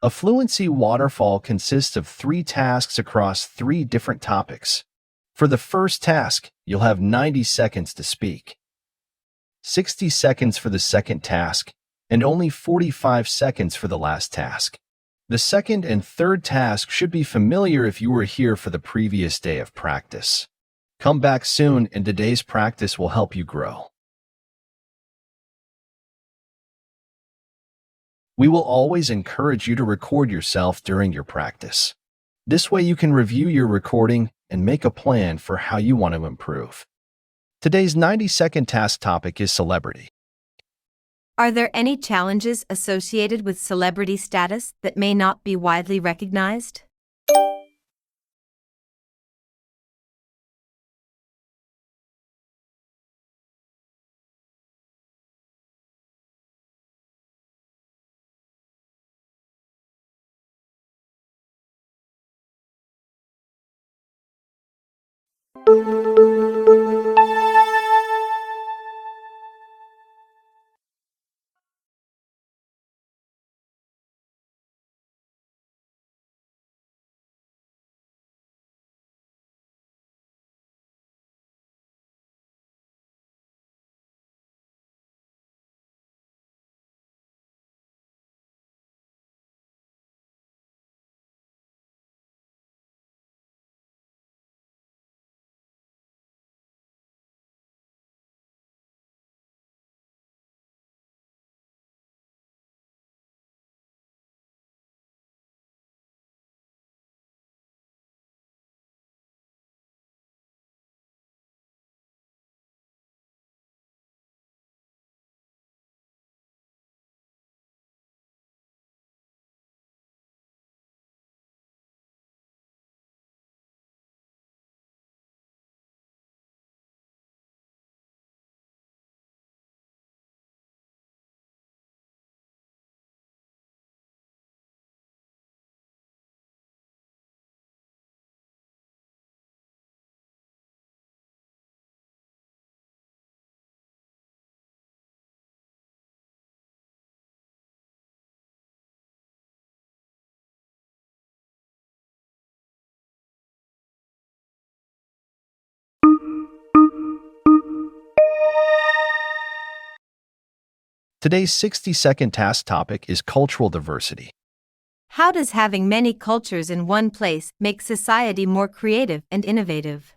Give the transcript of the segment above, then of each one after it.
A fluency waterfall consists of 3 tasks across 3 different topics. For the first task, you'll have 90 seconds to speak, 60 seconds for the second task, and only 45 seconds for the last task. The second and third task should be familiar if you were here for the previous day of practice. Come back soon, and today's practice will help you grow. We will always encourage you to record yourself during your practice. This way you can review your recording and make a plan for how you want to improve. Today's 90-second task topic is celebrity. Are there any challenges associated with celebrity status that may not be widely recognized? Today's 60-second task topic is cultural diversity. How does having many cultures in one place make society more creative and innovative?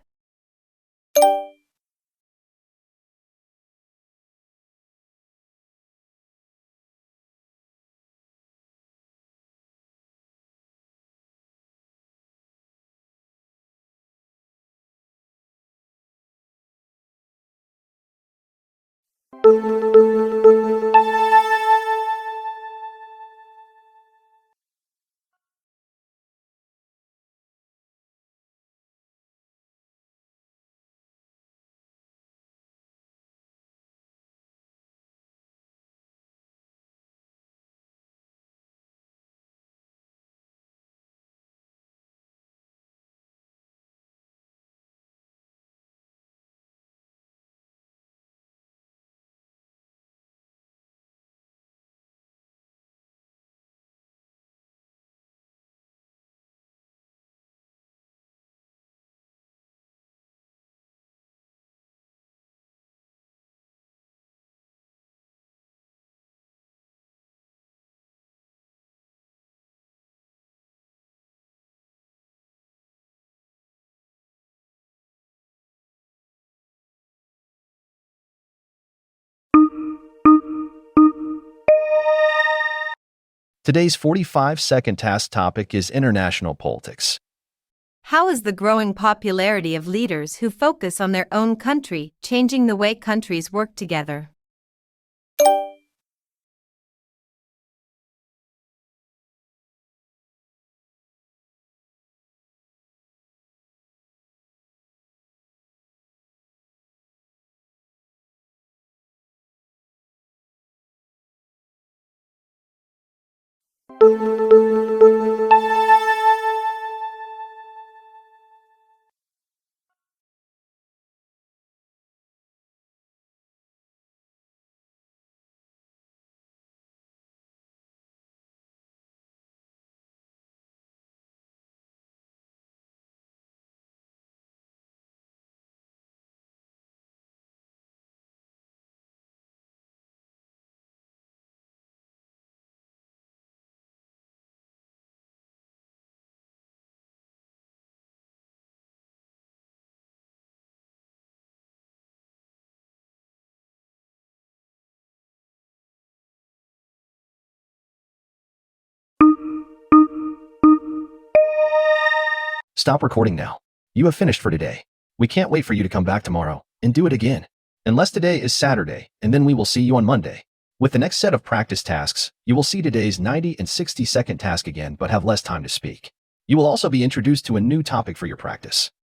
Today's 45-second task topic is international politics. How is the growing popularity of leaders who focus on their own country changing the way countries work together? Stop recording now. You have finished for today. We can't wait for you to come back tomorrow and do it again. Unless today is Saturday, and then we will see you on Monday. With the next set of practice tasks, you will see today's 90 and 60-second task again but have less time to speak. You will also be introduced to a new topic for your practice.